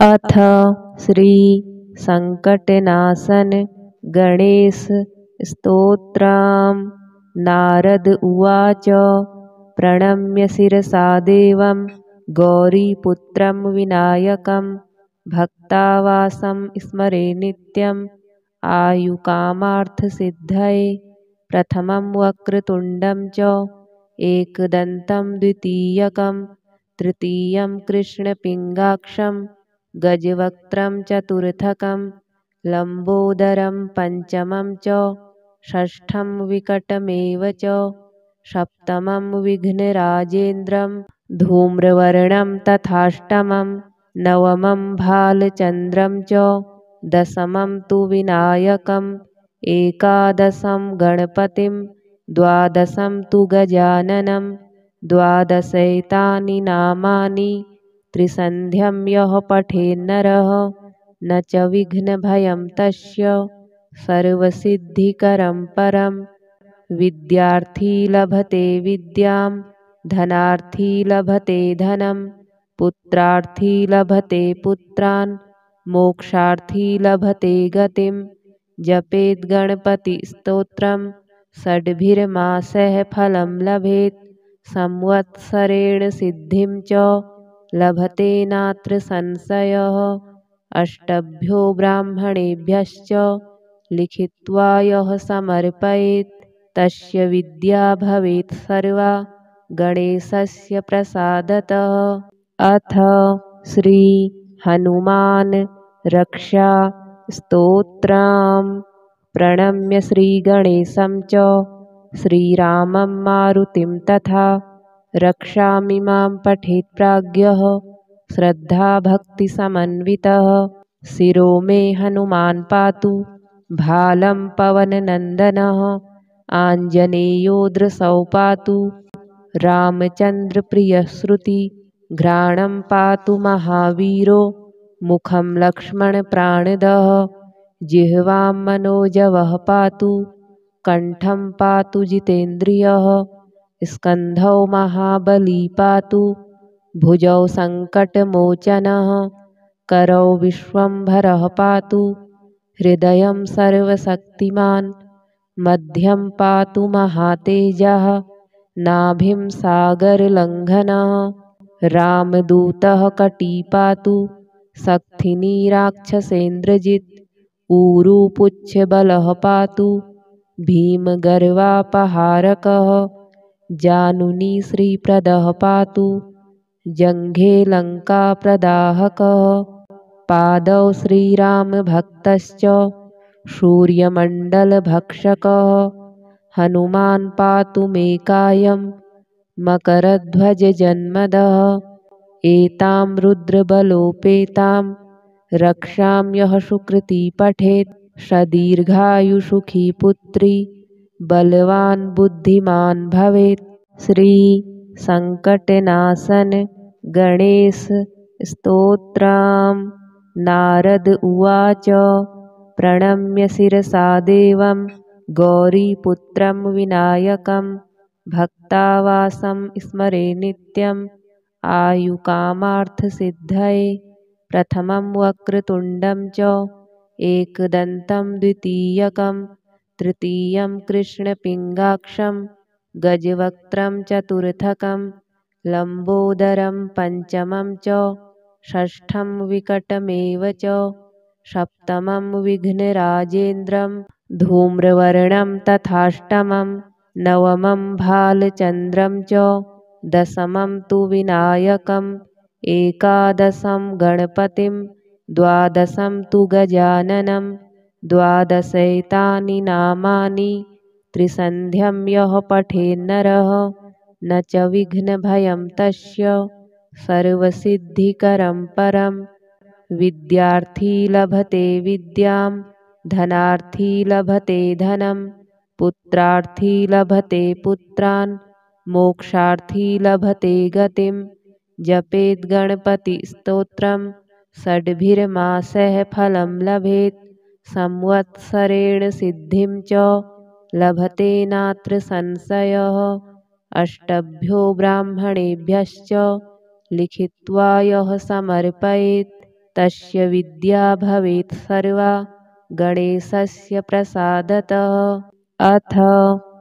अथ श्री संकटनाशन गणेश स्तोत्रम्। नारद उवाच। प्रणम्य शिरसा देवं गौरीपुत्रं विनायकं भक्तावासं स्मरे नित्यम् आयुकामार्थसिद्धये। प्रथमं वक्रतुण्डं च एकदन्तं द्वितीयकं तृतीयं कृष्णपिङ्गाक्षं गजवक्त्रं चतुर्थकं लम्बोदरं पञ्चमं च षष्ठं विकटमेव च सप्तमं विघ्नराजेन्द्रं धूम्रवर्णं तथाष्टमं नवमं भालचन्द्रं च दशमं तु विनायकम् एकादशं गणपतिं द्वादशं तु गजाननं द्वादशैतानि नामानि त्रिसन्ध्यं यः पठेन्नरः न च विघ्नभयं तस्य सर्वसिद्धिकरं परम्। विद्यार्थी लभते विद्यां धनार्थी लभते धनं पुत्रार्थी लभते पुत्रान् मोक्षार्थी लभते गतिं। जपेत् गणपतिस्तोत्रं षड्भिर्मासैः फलं लभेत् संवत्सरेण सिद्धिं च लभते नात्र संशयः। अष्टभ्यो ब्राह्मणेभ्यश्च लिखित्वा यः समर्पयेत् तस्य विद्या भवेत् सर्वा गणेशस्य प्रसादतः। अथ श्री हनुमान रक्षा स्तोत्रम्। प्रणम्य श्रीगणेशं च श्रीरामं मारुतिं तथा रक्षामिमां पठेत् प्राज्ञः श्रद्धाभक्तिसमन्वितः। शिरो मे हनुमान् पातु भालं पवननन्दनः आञ्जनेयो दृशौ पातु रामचन्द्रप्रियश्रुति घ्राणं पातु महावीरो मुखं लक्ष्मणप्राणदः जिह्वां मनोजवः पातु कण्ठं पातु जितेन्द्रियः स्कन्धौ महाबली पातु भुजौ सङ्कटमोचनः करौ विश्वम्भरः पातु हृदयं सर्वशक्तिमान् मध्यं पातु महातेजः नाभिं सागरलङ्घनः रामदूतः कटी पातु शक्थिनी राक्षसेन्द्रजित् ऊरू पुच्छबलः पातु भीमगर्वापहारकः जानुनी श्रीप्रदः पातु जङ्घे लङ्काप्रदाहकः पादौ श्रीरामभक्तश्च सूर्यमण्डलभक्षकः हनुमान् पातु मे कायं मकरध्वजजन्मदः एतां रुद्रबलोपेतां रक्षां यः सुकृती पठेत् सदीर्घायुसुखी पुत्री बलवान् बुद्धिमान् भवेत्। श्री संकटनाशन गणेश स्तोत्रम्। नारद उवाच। प्रणम्य शिरसा देवं गौरीपुत्रं विनायकं भक्तावासं स्मरे नित्यम् आयुकामार्थसिद्धये। प्रथमं वक्रतुण्डं च एकदन्तं द्वितीयकं तृतीयं कृष्णपिङ्गाक्षं गजवक्त्रं चतुर्थकं लम्बोदरं पञ्चमं च षष्ठं विकटमेव च सप्तमं विघ्नराजेन्द्रं धूम्रवर्णं तथाष्टमं नवमं भालचन्द्रं च दशमं तु विनायकम् एकादशं गणपतिं द्वादशं तु गजाननं द्वादशैतानि नामानि त्रिसन्ध्यं यः पठेन्नरः न च विघ्नभयं तस्य सर्वसिद्धिकरं परम्। विद्यार्थी लभते विद्यां धनार्थी लभते धनं पुत्रार्थी लभते पुत्रान् मोक्षार्थी लभते गतिं। जपेत् गणपतिस्तोत्रं षड्भिर्मासैः फलं लभेत् संवत्सरेण सिद्धिं च लभते नात्र संशयः। अष्टभ्यो ब्राह्मणेभ्यश्च लिखित्वा यः समर्पयेत् तस्य विद्या भवेत् सर्वा गणेशस्य प्रसादतः। अथ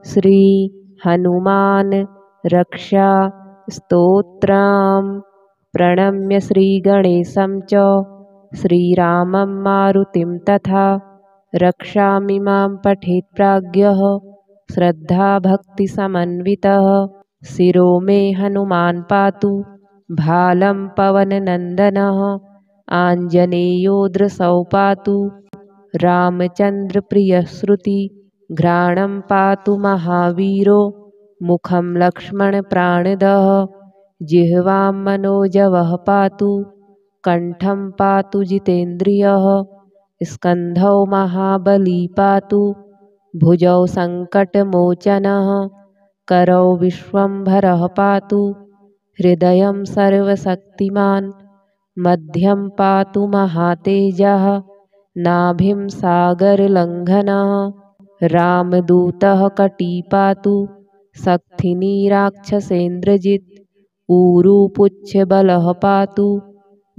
श्री हनुमान रक्षा स्तोत्रम्। प्रणम्य श्रीगणेशं च श्रीरामं मारुतिं तथा रक्षामिमां पठेत् प्राज्ञः श्रद्धाभक्तिसमन्वितः। शिरो मे हनुमान् पातु भालं पवननन्दनः। आञ्जनेयो दृशौ पातु रामचन्द्रप्रियश्रुति। घ्राणं पातु महावीरो मुखं लक्ष्मणप्राणदः। जिह्वां मनोजवः पातु कण्ठं पातु जितेन्द्रियः। स्कन्धौ महाबली पातु भुजौ सङ्कटमोचनः। करौ विश्वम्भरः पातु हृदयं सर्वशक्तिमान्। मध्यं पातु महातेजः नाभिं सागरलङ्घनः। रामदूतः कटी पातु शक्थिनी राक्षसेन्द्रजित्। ऊरू पुच्छबलः पातु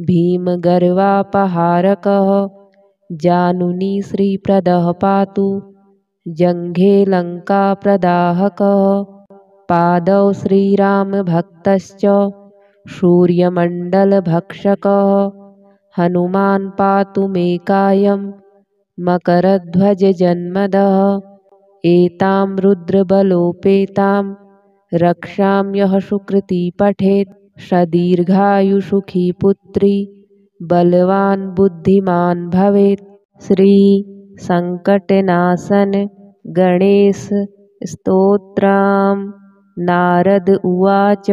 भीमगर्वापहारकः। जानुनी श्रीप्रदः पातु जङ्घे लङ्काप्रदाहकः। पादौ श्रीरामभक्तश्च सूर्यमण्डलभक्षकः। हनुमान् पातु मे कायं मकरध्वजजन्मदः। एतां रुद्रबलोपेतां रक्षां यः सुकृती पठेत्। सदीर्घायुसुखी पुत्री बलवान् बुद्धिमान् भवेत्। श्री संकटनाशन गणेश स्तोत्रम्। नारद उवाच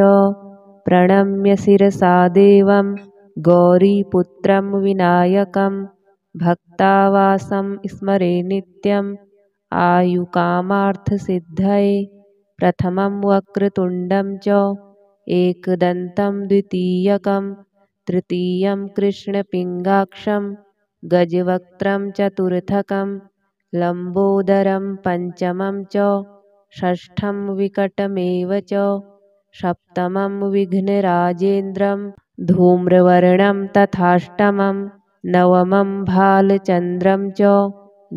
प्रणम्य शिरसा देवं गौरीपुत्रं विनायकं। भक्तावासं स्मरे नित्यम् आयुकामार्थसिद्धये। प्रथमं वक्रतुण्डं च एकदन्तं द्वितीयकं तृतीयं कृष्णपिङ्गाक्षं गजवक्त्रं चतुर्थकं लम्बोदरं पञ्चमं च षष्ठं विकटमेव च सप्तमं विघ्नराजेन्द्रं धूम्रवर्णं तथाष्टमं नवमं भालचन्द्रं च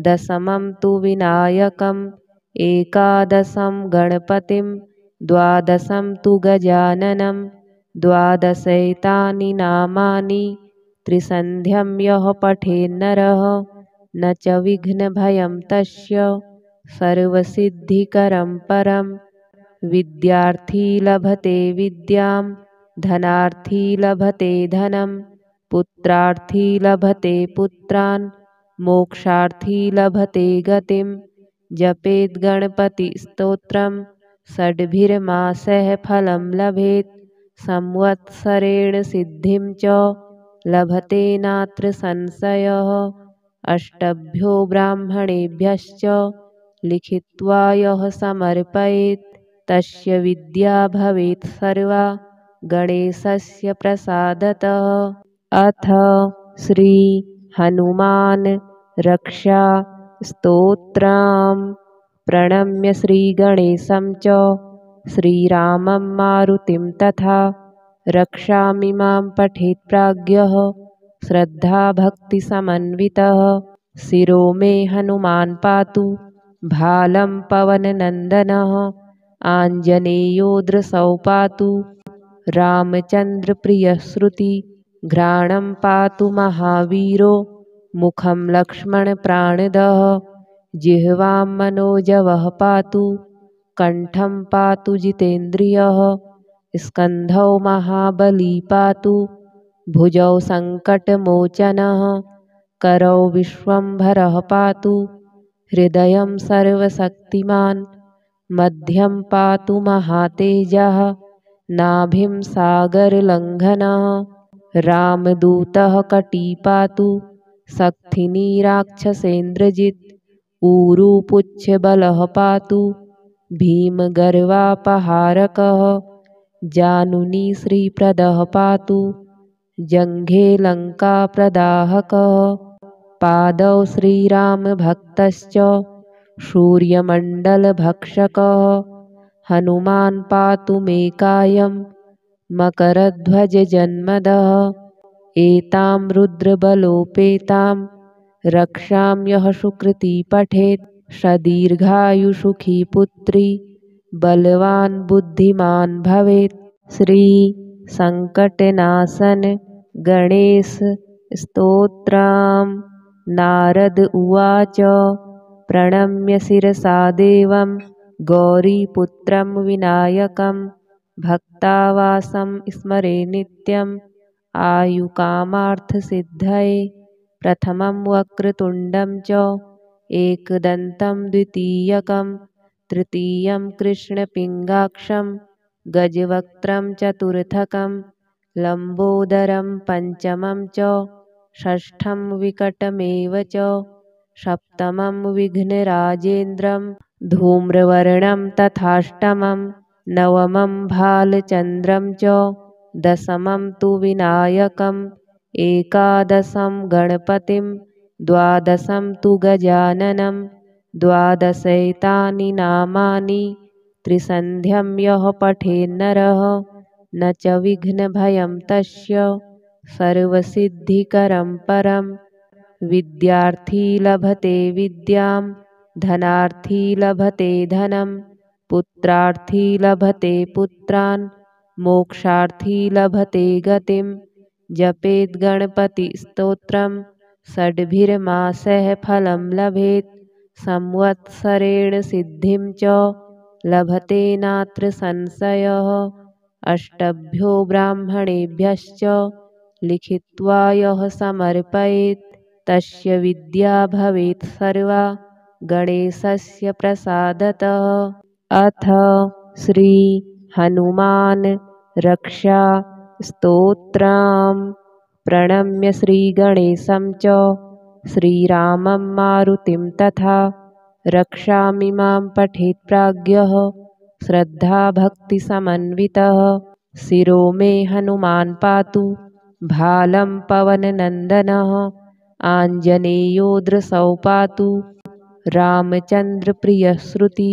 दशमं तु विनायकम् एकादशं गणपतिं द्वादशं तु गजाननं द्वादशैतानि नामानि त्रिसन्ध्यं यः पठेन्नरः न च विघ्नभयं तस्य सर्वसिद्धिकरं परम्। विद्यार्थी लभते विद्यां धनार्थी लभते धनं पुत्रार्थी लभते पुत्रान् मोक्षार्थी लभते गतिं। जपेत् गणपतिस्तोत्रं षड्भिर्मासैः फलं लभेत्। संवत्सरेण सिद्धिं च लभते नात्र संशयः। अष्टभ्यो ब्राह्मणेभ्यश्च लिखित्वा यः समर्पयेत् तस्य विद्या भवेत् सर्वा गणेशस्य प्रसादतः। अथ श्री हनुमान रक्षा स्तोत्रम्। प्रणम्य श्रीगणेशं च श्रीरामं मारुतिं तथा रक्षामिमां पठेत् प्राज्ञः श्रद्धाभक्तिसमन्वितः। शिरो मे हनुमान् पातु भालं पवननन्दनः। आञ्जनेयो दृशौ पातु रामचन्द्रप्रियश्रुति। घ्राणं पातु महावीरो मुखं लक्ष्मणप्राणदः। जिह्वां मनोजवः पातु कण्ठं पातु जितेन्द्रियः। स्कन्धौ महाबली पातु भुजौ सङ्कटमोचनः। करौ विश्वम्भरः पातु हृदयं सर्वशक्तिमान्। मध्यं पातु महातेजः नाभिं सागरलङ्घनः। रामदूतः कटी पातु शक्थिनी राक्षसेन्द्रजित्। ऊरू पुच्छबलः पातु भीमगर्वापहारकः। जानुनी श्रीप्रदः पातु जङ्घे लङ्काप्रदाहकः। पादौ श्रीरामभक्तश्च सूर्यमण्डलभक्षकः। हनुमान् पातु मे कायं मकरध्वजजन्मदः। एतां रुद्रबलोपेतां रक्षां यः सुकृती पठेत् सदीर्घायुसुखी पुत्री बलवान् बुद्धिमान् भवेत्। श्री संकटनाशन गणेश स्तोत्रम्। नारद उवाच प्रणम्य शिरसा देवं गौरीपुत्रं विनायकं भक्तावासं स्मरे नित्यम् आयुकामार्थसिद्धये। प्रथमं वक्रतुण्डं च एकदन्तं द्वितीयकं तृतीयं कृष्णपिङ्गाक्षं गजवक्त्रं चतुर्थकं लम्बोदरं पञ्चमं च षष्ठं विकटमेव च सप्तमं विघ्नराजेन्द्रं धूम्रवर्णं तथाष्टमं नवमं भालचन्द्रं च दशमं तु विनायकम् एकादशं गणपतिं द्वादशं तु गजाननं द्वादशैतानि नामानि त्रिसन्ध्यं यः पठेन्नरः न च विघ्नभयं तस्य सर्वसिद्धिकरं परम्। विद्यार्थी लभते विद्यां धनार्थी लभते धनं पुत्रार्थी लभते पुत्रान् मोक्षार्थी लभते गतिं। जपेत् गणपतिस्तोत्रं षड्भिर्मासैः फलं लभेत् संवत्सरेण सिद्धिं च लभते नात्र संशयः। अष्टभ्यो ब्राह्मणेभ्यश्च लिखित्वा यः समर्पयेत् तस्य विद्या भवेत् सर्वा गणेशस्य प्रसादतः। अथ श्री हनुमान रक्षा स्तोत्रम्। प्रणम्य श्रीगणेशं च श्रीरामं मारुतिं तथा रक्षामिमां पठेत् प्राज्ञः श्रद्धाभक्तिसमन्वितः। शिरो मे हनुमान् पातु भालं पवननन्दनः आञ्जनेयो दृशौ पातु रामचन्द्रप्रियश्रुति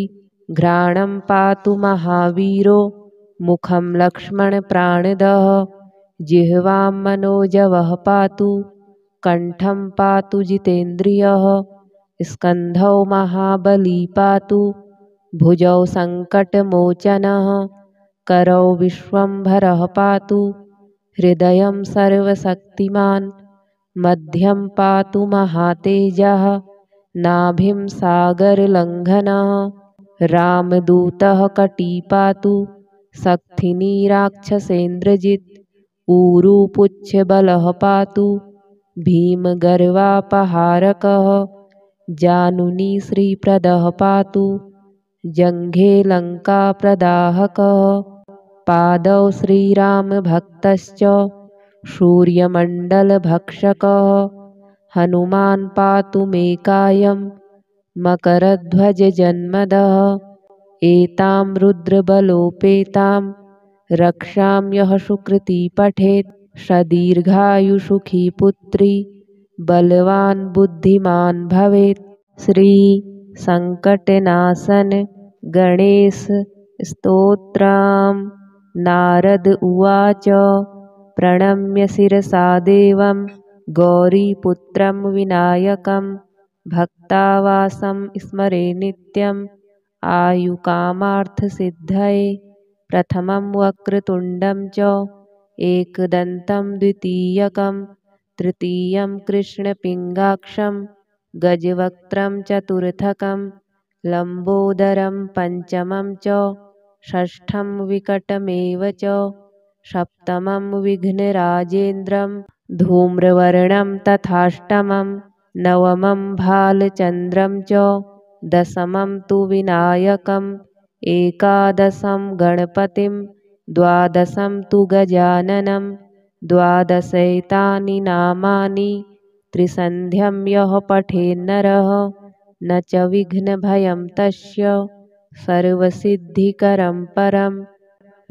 घ्राणं पातु महावीरो मुखं लक्ष्मणप्राणदः। जिह्वां मनोजवः पातु कण्ठं पातु जितेन्द्रियः स्कन्धौ महाबली पातु भुजौ सङ्कटमोचनः करौ विश्वम्भरः पातु हृदयं सर्वशक्तिमान् मध्यं पातु महातेजः नाभिं सागरलङ्घनः। रामदूतः कटी पातु शक्थिनी राक्षसेन्द्रजित् ऊरू पुच्छबलः पातु भीमगर्वापहारकः। जानुनी श्रीप्रदः पातु जङ्घे लङ्काप्रदाहकः। पादौ श्रीरामभक्तश्च सूर्यमण्डलभक्षकः। हनुमान् पातु मे कायं मकरध्वजजन्मदः। एतां रुद्रबलोपेतां रक्षां यः सुकृती पठेत् सदीर्घायुसुखी पुत्री बलवान् बुद्धिमान् भवेत्। श्री संकटनाशन गणेश स्तोत्रम्। नारद उवाच प्रणम्य शिरसा देवं गौरीपुत्रं विनायकं भक्तावासं स्मरे नित्यम् आयुकामार्थसिद्धये। प्रथमं वक्रतुण्डं च एकदन्तं द्वितीयकं तृतीयं कृष्णपिङ्गाक्षं गजवक्त्रं चतुर्थकं लम्बोदरं पञ्चमं च षष्ठं विकटमेव च सप्तमं विघ्नराजेन्द्रं धूम्रवर्णं तथाष्टमं नवमं भालचन्द्रं च दशमं तु विनायकम् एकादशं गणपतिं द्वादशं तु गजाननं द्वादशैतानि नामानि त्रिसन्ध्यं यः पठेन्नरः न च विघ्नभयं तस्य सर्वसिद्धिकरं परम्।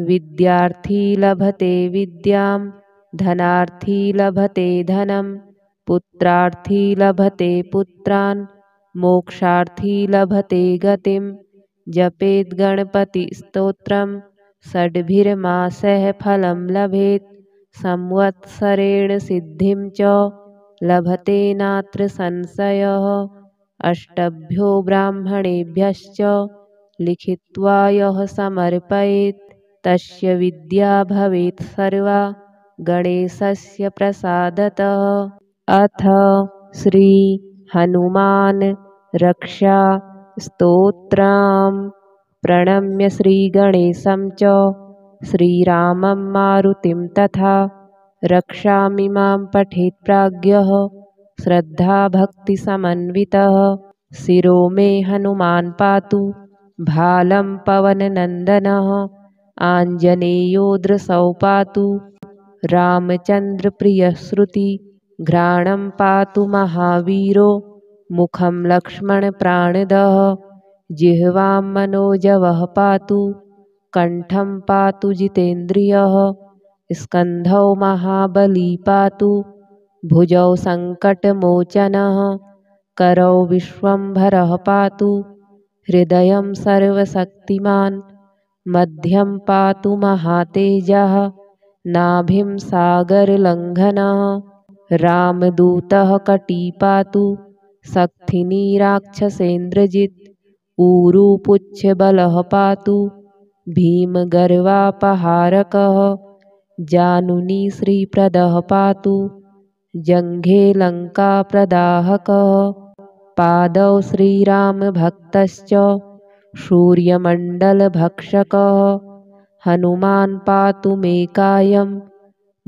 विद्यार्थी लभते विद्यां धनार्थी लभते धनं पुत्रार्थी लभते पुत्रान् मोक्षार्थी लभते गतिं। जपेत् गणपतिस्तोत्रं षड्भिर्मासैः फलं लभेत् संवत्सरेण सिद्धिं च लभते नात्र संशयः। अष्टभ्यो ब्राह्मणेभ्यश्च लिखित्वा यः समर्पयेत् तस्य विद्या भवेत् सर्वा गणेशस्य प्रसादतः। अथ श्री हनुमान रक्षा स्तोत्रम्। प्रणम्य श्रीगणेशं च श्रीरामं मारुतिं तथा रक्षामिमां पठेत् प्राज्ञः श्रद्धाभक्तिसमन्वितः। शिरो मे हनुमान् पातु भालं पवननन्दनः। आञ्जनेयो दृशौ पातु रामचन्द्रप्रियश्रुति। घ्राणं पातु महावीरो मुखं लक्ष्मणप्राणदः। जिह्वां मनोजवः पातु कण्ठं पातु जितेन्द्रियः। स्कन्धौ महाबली पातु भुजौ सङ्कटमोचनः। करौ विश्वम्भरः पातु हृदयं सर्वशक्तिमान्। मध्यं पातु महातेजः नाभिं सागरलङ्घनः। रामदूतः कटी पातु शक्थिनी राक्षसेन्द्रजित्। ऊरू पुच्छबलः पातु भीमगर्वापहारकः। जानुनी श्रीप्रदः पातु जङ्घे लङ्काप्रदाहकः। पादौ श्रीरामभक्तश्च सूर्यमण्डलभक्षकः। हनुमान् पातु मे कायं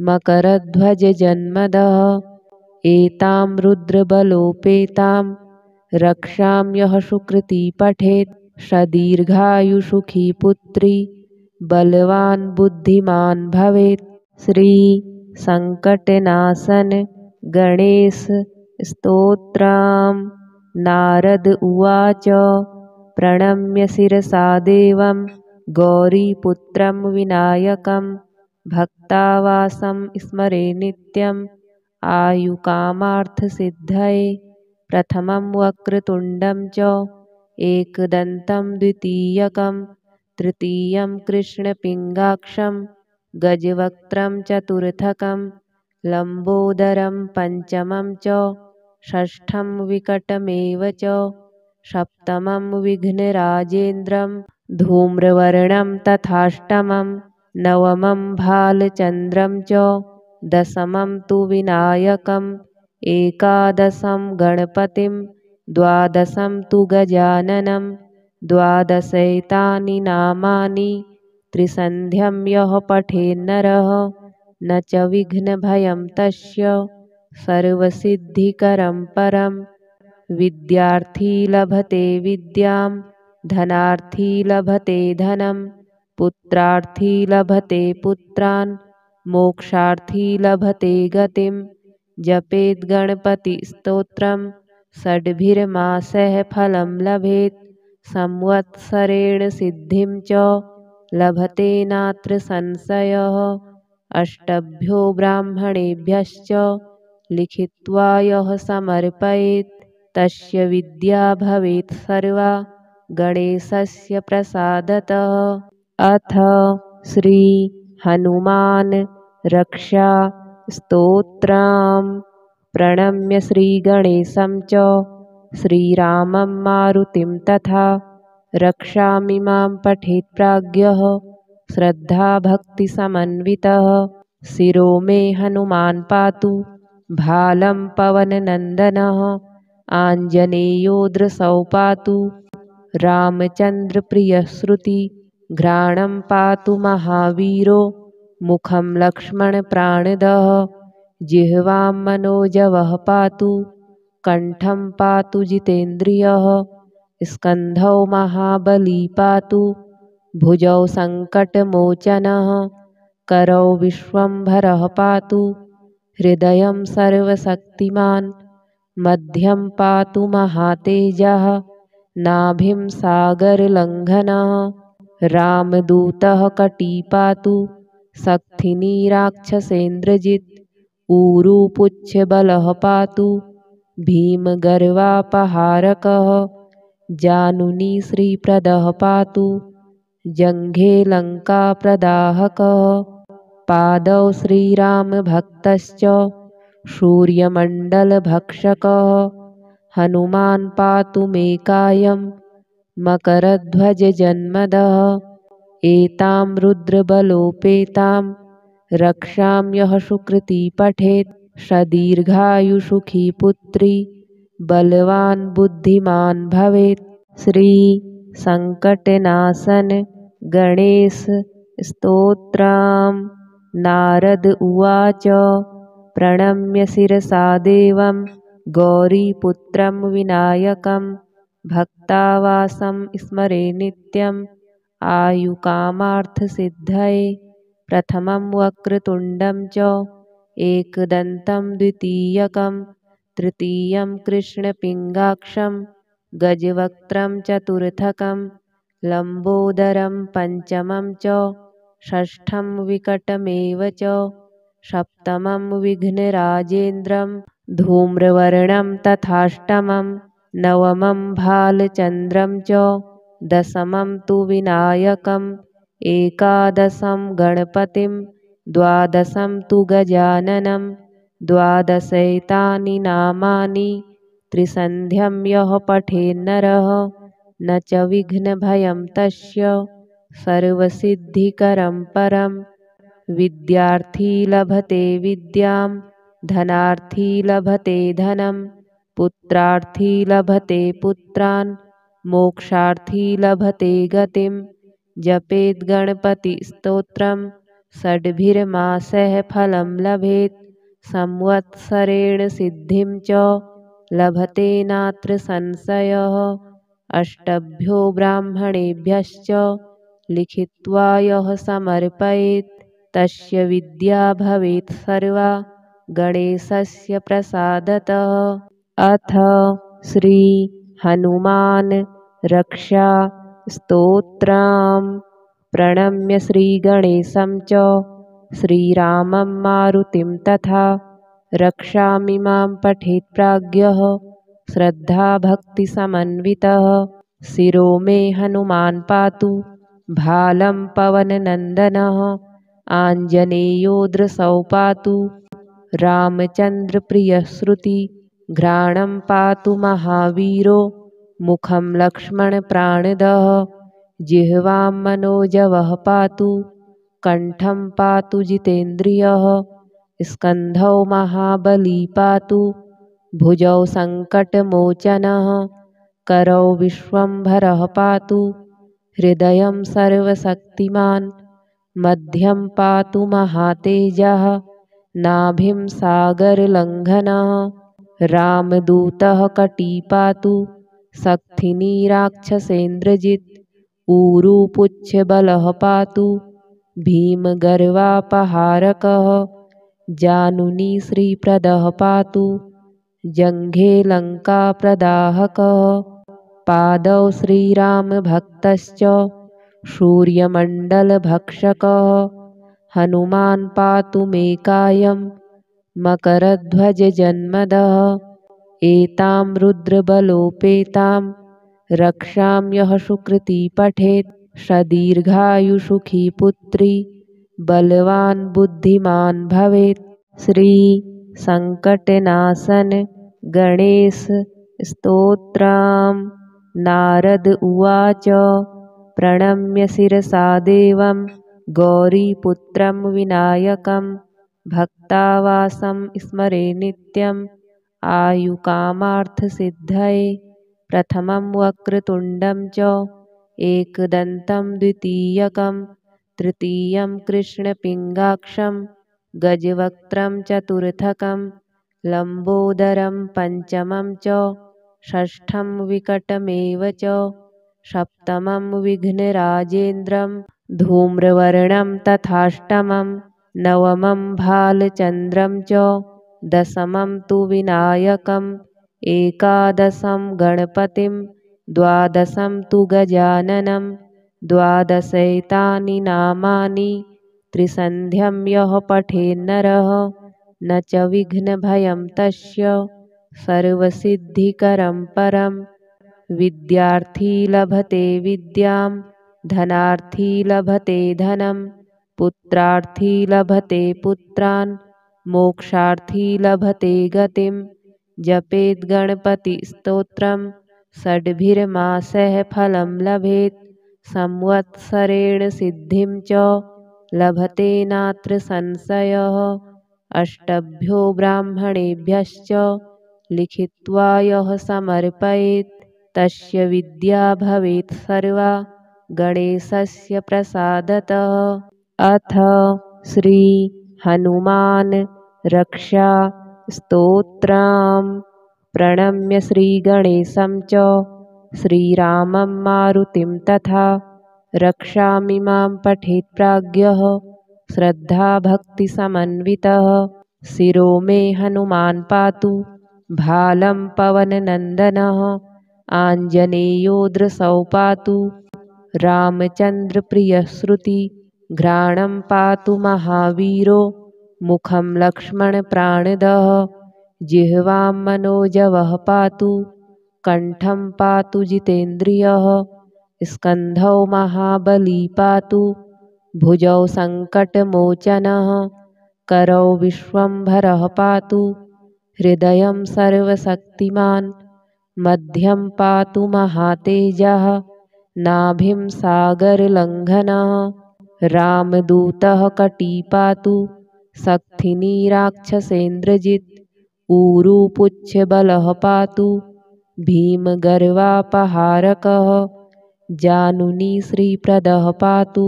मकरध्वजजन्मदः। एतां रुद्रबलोपेतां रक्षां यः सुकृती पठेत् सदीर्घायुसुखी पुत्री बलवान् बुद्धिमान् भवेत्। श्री संकटनाशन गणेश स्तोत्रम्। नारद उवाच प्रणम्य शिरसा देवं गौरीपुत्रं विनायकं भक्तावासं स्मरे नित्यम् आयुकामार्थसिद्धये। प्रथमं वक्रतुण्डं च एकदन्तं द्वितीयकं तृतीयं कृष्णपिङ्गाक्षं गजवक्त्रं चतुर्थकं लम्बोदरं पञ्चमं च षष्ठं विकटमेव च सप्तमं विघ्नराजेन्द्रं धूम्रवर्णं तथाष्टमं नवमं भालचन्द्रं च दशमं तु विनायकम् एकादशं गणपतिं द्वादशं तु गजाननं। द्वादशैतानि नामानि त्रिसन्ध्यं यः पठेन्नरः न च विघ्नभयं तस्य सर्वसिद्धिकरं परम्। विद्यार्थी लभते विद्यां धनार्थी लभते धनं पुत्रार्थी लभते पुत्रान् मोक्षार्थी लभते गतिं। जपेत् गणपतिस्तोत्रं षड्भिर्मासैः फलं लभेत्। संवत्सरेण सिद्धिं च लभते नात्र संशयः। अष्टभ्यो ब्राह्मणेभ्यश्च लिखित्वा यः समर्पयेत् तस्य विद्या भवेत् सर्वा गणेशस्य प्रसादतः। अथ श्री हनुमान रक्षा स्तोत्रम्। प्रणम्य श्रीगणेशं च श्रीरामं मारुतिं तथा रक्षामिमां पठेत् प्राज्ञः श्रद्धाभक्तिसमन्वितः। शिरो मे हनुमान् पातु भालं पवननन्दनः। आञ्जनेयो दृशौ पातु रामचन्द्रप्रियश्रुति। घ्राणं पातु महावीरो मुखं लक्ष्मणप्राणदः। जिह्वां मनोजवः पातु कण्ठं पातु जितेन्द्रियः। स्कन्धौ महाबली पातु भुजौ सङ्कटमोचनः। करौ विश्वम्भरः पातु हृदयं सर्वशक्तिमान्। मध्यं पातु महातेजः नाभिं सागरलङ्घनः। रामदूतः कटी पातु शक्थिनी राक्षसेन्द्रजित्। ऊरू पुच्छबलः पातु भीमगर्वापहारकः। जानुनी श्रीप्रदः पातु जङ्घे लङ्काप्रदाहकः। पादौ श्रीरामभक्तश्च सूर्यमण्डलभक्षकः हनुमान् पातु मे कायं मकरध्वजजन्मदः एतां रुद्रबलोपेतां रक्षां यः सुकृती पठेत् सदीर्घायुसुखी पुत्री बलवान् बुद्धिमान् भवेत्। श्री संकटनाशन गणेश स्तोत्रम्। नारद उवाच प्रणम्य शिरसा देवं गौरीपुत्रं विनायकं भक्तावासं स्मरे नित्यम् आयुकामार्थसिद्धये। प्रथमं वक्रतुण्डं च एकदन्तं द्वितीयकं तृतीयं कृष्णपिङ्गाक्षं गजवक्त्रं चतुर्थकं लम्बोदरं पञ्चमं च षष्ठं विकटमेव च सप्तमं विघ्नराजेन्द्रं धूम्रवर्णं तथाष्टमं नवमं भालचन्द्रं च दशमं तु विनायकम् एकादशं गणपतिं द्वादशं तु गजाननं द्वादशैतानि नामानि त्रिसन्ध्यं यः पठेन्नरः न च विघ्नभयं तस्य सर्वसिद्धिकरं परम्। विद्यार्थी लभते विद्यां धनार्थी लभते धनं पुत्रार्थी लभते पुत्रान् मोक्षार्थी लभते गतिं। जपेत् गणपतिस्तोत्रं षड्भिर्मासैः फलं लभेत् संवत्सरेण सिद्धिं च लभते नात्र संशयः। अष्टभ्यो ब्राह्मणेभ्यश्च लिखित्वा यः समर्पयेत् तस्य विद्या भवेत् सर्वा गणेशस्य प्रसादतः। अथ श्री हनुमान् रक्षा स्तोत्रम्। प्रणम्य श्रीगणेशं च श्रीरामं मारुतिं तथा रक्षामिमां पठेत् प्राज्ञः श्रद्धाभक्तिसमन्वितः। शिरो मे हनुमान् पातु भालं पवननन्दनः आञ्जनेयो दृशौ पातु रामचन्द्रप्रियश्रुतिघ्राणं पातु महावीरो मुखं लक्ष्मणप्राणदः जिह्वां मनोजवः पातु कण्ठं पातु जितेन्द्रियः स्कन्धौ महाबली पातु भुजौ सङ्कटमोचनः करौ विश्वम्भरः पातु हृदयं सर्वशक्तिमान् मध्यं पातु महातेजः नाभिं सागरलङ्घनः रामदूतः कटी पातु शक्तिनी राक्षसेन्द्रजित् ऊरुपुच्छबलः पातु भीमगर्वापहारकः जानुनी श्रीप्रदः पातु जङ्घे लङ्काप्रदाहकः पादौ श्रीरामभक्तश्च सूर्यमण्डलभक्षकः हनुमान् पातु मे कायं मकरध्वजजन्मदः एतां रुद्रबलोपेतां रक्षां यः सुकृती पठेत् सदीर्घायुसुखी पुत्री बलवान् बुद्धिमान् भवेत्। श्री संकटनाशन गणेश स्तोत्रम्। नारद उवाच प्रणम्य शिरसा देवं गौरीपुत्रं विनायकं भक्तावासं स्मरे नित्यम् आयुकामार्थसिद्धये। प्रथमं वक्रतुण्डं च एकदन्तं द्वितीयकं तृतीयं कृष्णपिङ्गाक्षं गजवक्त्रं चतुर्थकं लम्बोदरं पञ्चमं च षष्ठं विकटमेव च सप्तमं विघ्नराजेन्द्रं धूम्रवर्णं तथाष्टमं नवमं भालचन्द्रं च दशमं तु विनायकम् एकादशं गणपतिं द्वादशं तु गजाननं द्वादशैतानि नामानि त्रिसन्ध्यं यः पठेन्नरः न च विघ्नभयं तस्य सर्वसिद्धिकरं परम्। विद्यार्थी लभते विद्यां धनार्थी लभते धनं पुत्रार्थी लभते पुत्रान् मोक्षार्थी लभते गतिं जपेद् गणपतिस्तोत्रं षड्भिर्मासैः फलं लभेत् संवत्सरेण सिद्धिं च लभते नात्र संशयः अष्टभ्यो ब्राह्मणेभ्यश्च लिखित्वा यः समर्पयेत् तस्य विद्या भवेत् सर्वा गणेशस्य प्रसादतः। अथ श्री हनुमान रक्षा स्तोत्रम् प्रणम्य श्रीगणेशं च श्रीरामं मारुतिं तथा रक्षामिमां पठेत् प्राज्ञः श्रद्धाभक्तिसमन्वितः शिरो मे हनुमान् पातु भालं पवननन्दनः आञ्जनेयो दृशौ पातु रामचन्द्रप्रियश्रुति घ्राणं पातु महावीरो मुखं लक्ष्मणप्राणदः जिह्वां मनोजवः पातु कण्ठं पातु जितेन्द्रियः स्कन्धौ महाबली पातु भुजौ सङ्कटमोचनः करौ विश्वम्भरः पातु हृदयं सर्वशक्तिमान् मध्यं पातु महातेजः नाभिं सागरलङ्घनः रामदूतः कटी पातु शक्तिनी राक्षसेन्द्रजित् ऊरुपुच्छबलः पातु भीमगर्वापहारकः जानुनी श्रीप्रदः पातु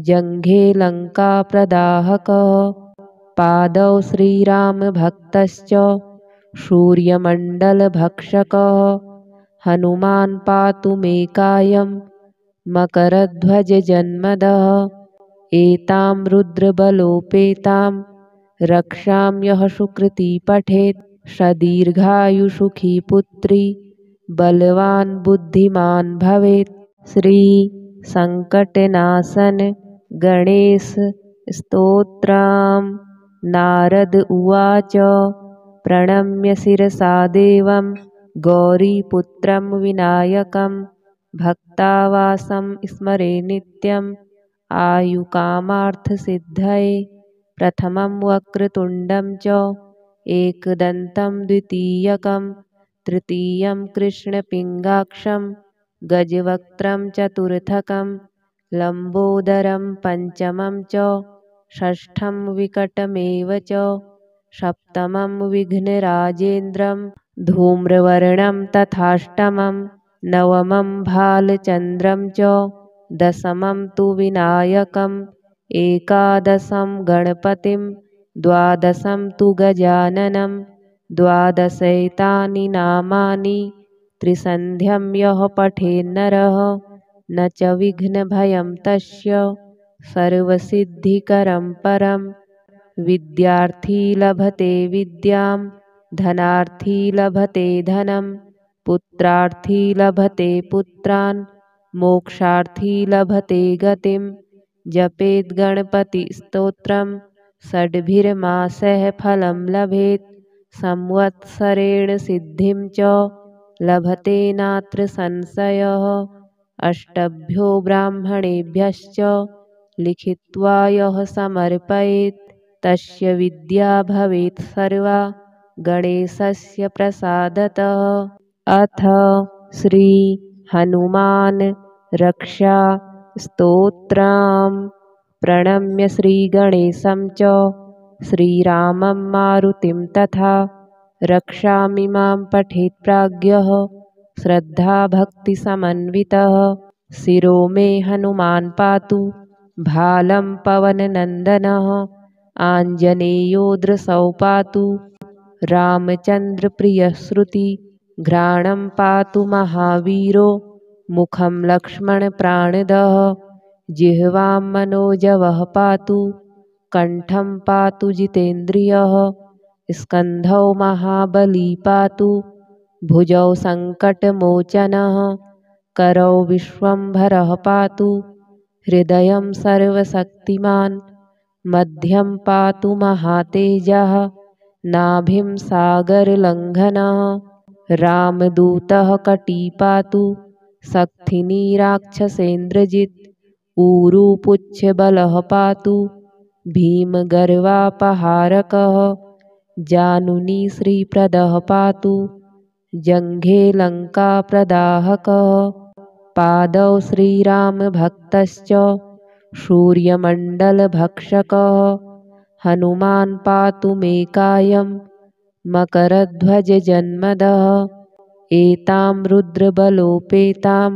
जङ्घे लङ्काप्रदाहकः पादौ श्रीरामभक्तश्च सूर्यमण्डलभक्षकः हनुमान् पातु मे कायं मकरध्वजजन्मदः एतां रुद्रबलोपेतां रक्षां यः सुकृती पठेत् सदीर्घायुसुखी पुत्री बलवान् बुद्धिमान् भवेत्। श्री संकटनाशन गणेश स्तोत्रम् नारद उवाच प्रणम्य शिरसा देवं गौरीपुत्रं विनायकं भक्तावासं स्मरे नित्यम् आयुकामार्थसिद्धये प्रथमं वक्रतुण्डं च एकदन्तं द्वितीयकं तृतीयं कृष्णपिङ्गाक्षं गजवक्त्रं चतुर्थकं लम्बोदरं पञ्चमं च षष्ठं विकटमेव च सप्तमं विघ्नराजेन्द्रं धूम्रवर्णं तथाष्टमं नवमं भालचन्द्रं च दशमं तु विनायकम् एकादशं गणपतिं द्वादशं तु गजाननं द्वादशैतानि नामानि त्रिसन्ध्यं यः पठेन्नरः न च विघ्नभयं तस्य सर्वसिद्धिकरं परम् विद्यार्थी लभते विद्यां धनार्थी लभते धनं पुत्रार्थी लभते पुत्रान् मोक्षार्थी लभते गतिं जपेद् गणपतिस्तोत्रं षड्भिर्मासैः फलं लभेत् संवत्सरेण सिद्धिं च लभते नात्र संशयः अष्टभ्यो ब्राह्मणेभ्यश्च लिखित्वा यः समर्पयेत् तस्य विद्या भवेत् सर्वा गणेशस्य प्रसादतः। अथ श्री हनुमान रक्षा स्तोत्रम् प्रणम्य श्रीगणेशं च श्रीरामं मारुतिं तथा रक्षामिमां पठेत् प्राज्ञः श्रद्धाभक्तिसमन्वितः शिरो मे हनुमान् पातु भालं पवननन्दनः आञ्जनेयो दृशौ पातु रामचन्द्रप्रियश्रुति घ्राणं पातु महावीरो मुखं लक्ष्मणप्राणदः जिह्वां मनोजवः पातु कण्ठं पातु जितेन्द्रियः स्कन्धौ महाबली पातु भुजौ सङ्कटमोचनः करौ विश्वम्भरः पातु हृदयं सर्वशक्तिमान् मध्यं पातु महातेजः नाभिं सागरलङ्घनः रामदूतः कटी पातु शक्तिनी राक्षसेन्द्रजित् ऊरुपुच्छबलः पातु भीमगर्वापहारकः जानुनी श्रीप्रदः पातु जङ्घे लङ्काप्रदाहकः पादौ श्रीरामभक्तश्च सूर्यमण्डलभक्षकः हनुमान् पातु मे कायं मकरध्वजजन्मदः एतां रुद्रबलोपेतां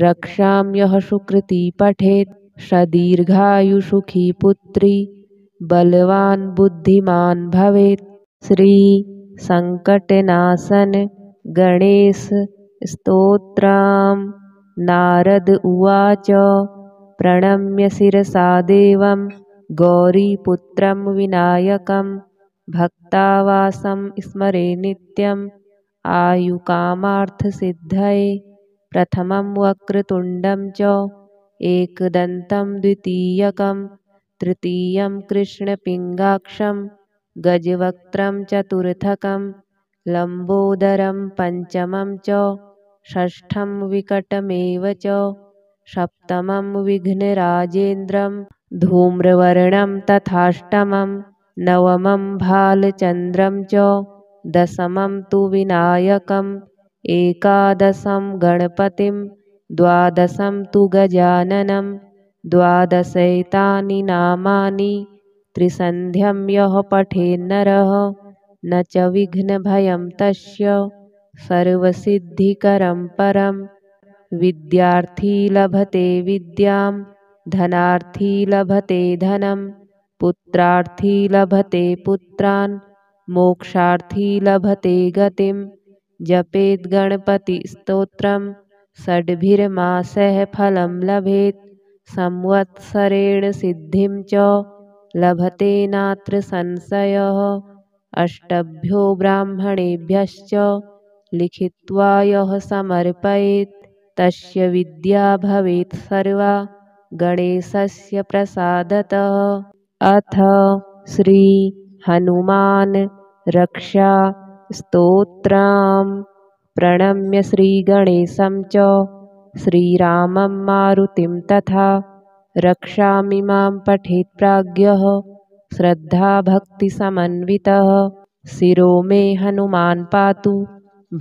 रक्षां यः सुकृती पठेत् सदीर्घायुसुखी पुत्री बलवान् बुद्धिमान् भवेत्। श्री संकटनाशन गणेश स्तोत्रम्। नारद उवाच प्रणम्य शिरसा देवं गौरीपुत्रं विनायकं भक्तावासं स्मरे नित्यम् आयुकामार्थसिद्धये। प्रथमं वक्रतुण्डं च एकदन्तं द्वितीयकं तृतीयं कृष्णपिङ्गाक्षं गजवक्त्रं चतुर्थकं लम्बोदरं पञ्चमं च षष्ठं विकटमेव च सप्तमं विघ्नराजेन्द्रं धूम्रवर्णं तथाष्टमं नवमं भालचन्द्रं च दशमं तु विनायकम् एकादशं गणपतिं द्वादशं तु गजाननं द्वादशैतानि नामानि त्रिसन्ध्यं यः पठेन्नरः न च विघ्नभयं तस्य सर्वसिद्धिकरं परम्। विद्यार्थी लभते विद्यां धनार्थी लभते धनं पुत्रार्थी लभते पुत्रान् मोक्षार्थी लभते गतिं। जपेत् गणपतिस्तोत्रं षड्भिर्मासैः फलं लभेत् संवत्सरेण सिद्धिं च लभते नात्र संशयः। अष्टभ्यो ब्राह्मणेभ्यश्च लिखित्वा यः समर्पयेत् तस्य विद्या भवेत् सर्वा गणेशस्य प्रसादतः। अथ श्री हनुमान् रक्षा स्तोत्रम्। प्रणम्य श्रीगणेशं च श्रीरामं मारुतिं तथा रक्षामिमां पठेत् प्राज्ञः श्रद्धाभक्तिसमन्वितः। शिरो मे हनुमान् पातु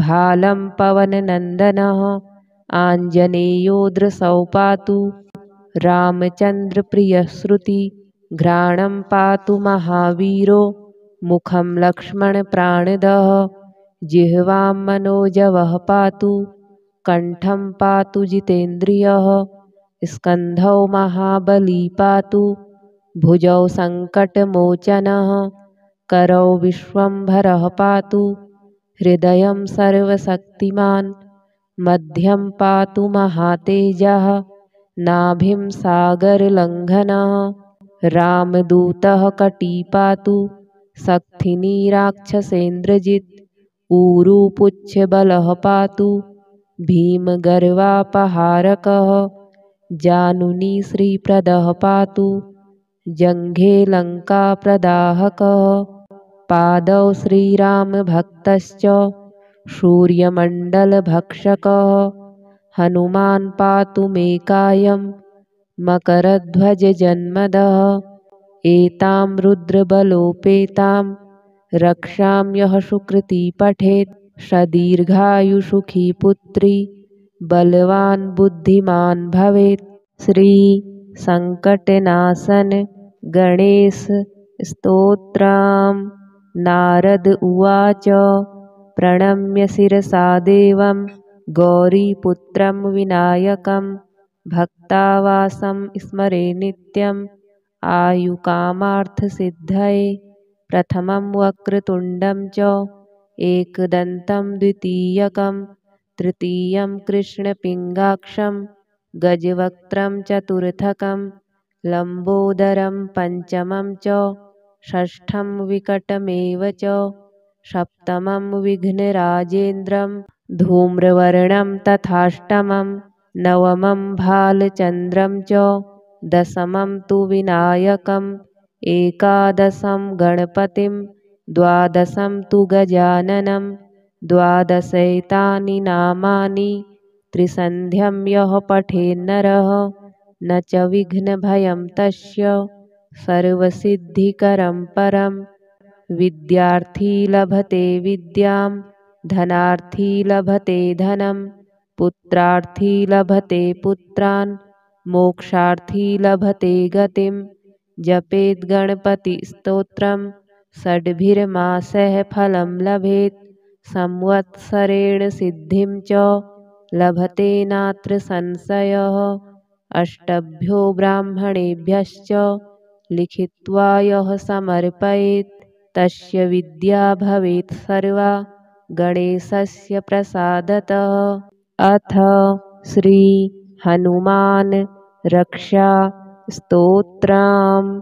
भालं पवननन्दनः आञ्जनेयो दृशौ पातु रामचन्द्रप्रियश्रुति घ्राणं पातु महावीरो मुखं लक्ष्मणप्राणदः जिह्वां मनोजवः पातु कण्ठं पातु जितेन्द्रियः स्कन्धौ महाबली पातु भुजौ सङ्कटमोचनः करौ विश्वम्भरः पातु हृदयं सर्वशक्तिमान् मध्यं पातु महातेजः नाभिं सागरलङ्घनः रामदूतः कटी पातु शक्तिनी राक्षसेन्द्रजित् ऊरुपुच्छबलः पातु भीमगर्वापहारकः जानुनी श्रीप्रदः पातु जङ्घे लङ्काप्रदाहकः पादौ श्रीरामभक्तश्च सूर्यमण्डलभक्षकः हनुमान् पातु मे कायं मकरध्वजजन्मदः एतां रुद्रबलोपेतां रक्षां यः सुकृती पठेत् सदीर्घायुसुखी पुत्री बलवान् बुद्धिमान् भवेत्। श्री संकटनाशन गणेश स्तोत्रम्। नारद उवाच प्रणम्य शिरसा देवं गौरीपुत्रं विनायकं भक्तावासं स्मरे नित्यम् आयुकामार्थसिद्धये। प्रथमं वक्रतुण्डं च एकदन्तं द्वितीयकं तृतीयं कृष्णपिङ्गाक्षं गजवक्त्रं चतुर्थकं लम्बोदरं पञ्चमं च षष्ठं विकटमेव च सप्तमं विघ्नराजेन्द्रं धूम्रवर्णं तथाष्टमं नवमं भालचन्द्रं च दशमं तु विनायकम् एकादशं गणपतिं द्वादशं तु गजाननं द्वादशैतानि नामानि त्रिसन्ध्यं यः पठेन्नरः न च विघ्नभयं तस्य सर्वसिद्धिकरं परम्। विद्यार्थी लभते विद्यां धनार्थी लभते धनं पुत्रार्थी लभते पुत्रान् मोक्षार्थी लभते गतिं। जपेद् गणपतिस्तोत्रं षड्भिर्मासैः फलं लभेत् संवत्सरेण सिद्धिं च लभते नात्र संशयः। अष्टभ्यो ब्राह्मणेभ्यश्च लिखित्वा यः समर्पयेत् तस्य विद्या भवेत् सर्वा गणेशस्य प्रसादतः। अथ श्री हनुमान रक्षा स्तोत्रम्।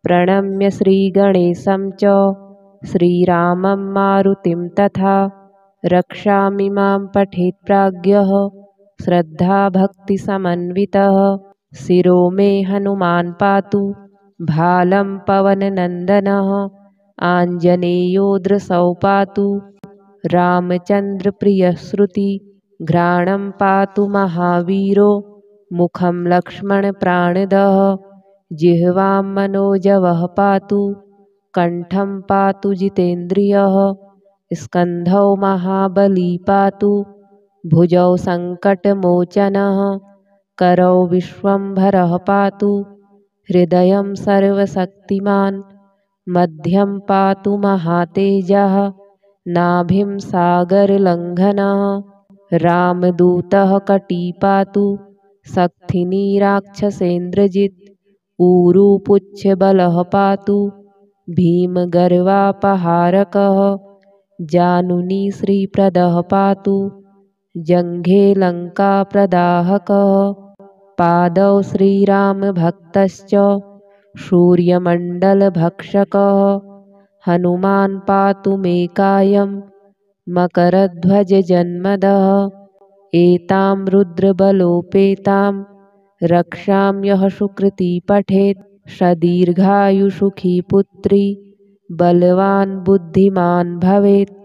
प्रणम्य श्रीगणेशं च श्रीरामं मारुतिं तथा रक्षामिमां पठेत् प्राज्ञः श्रद्धाभक्तिसमन्वितः। शिरो मे हनुमान् पातु भालं पवननन्दनः आञ्जनेयो दृशौ पातु रामचन्द्रप्रियश्रुति घ्राणं पातु महावीरो मुखं लक्ष्मणप्राणदः। जिह्वां मनोजवः पातु कण्ठं पातु जितेन्द्रियः। स्कन्धौ महाबली पातु भुजौ सङ्कटमोचनः। करौ विश्वम्भरः पातु हृदयं सर्वशक्तिमान्। मध्यं पातु महातेजः नाभिं सागरलङ्घनः। रामदूतः कटी पातु शक्तिनी राक्षसेन्द्रजित्। ऊरू पुच्छबलः पातु भीमगर्वापहारकः। जानुनी श्रीप्रदः पातु जङ्घे लङ्काप्रदाहकः। पादौ श्रीरामभक्तश्च सूर्यमण्डलभक्षकः। हनुमान् पातु मे कायं मकरध्वजजन्मदः। एतां रुद्रबलोपेतां रक्षां यः सुकृती पठेत् सदीर्घायुसुखी पुत्री बलवान् बुद्धिमान् भवेत्।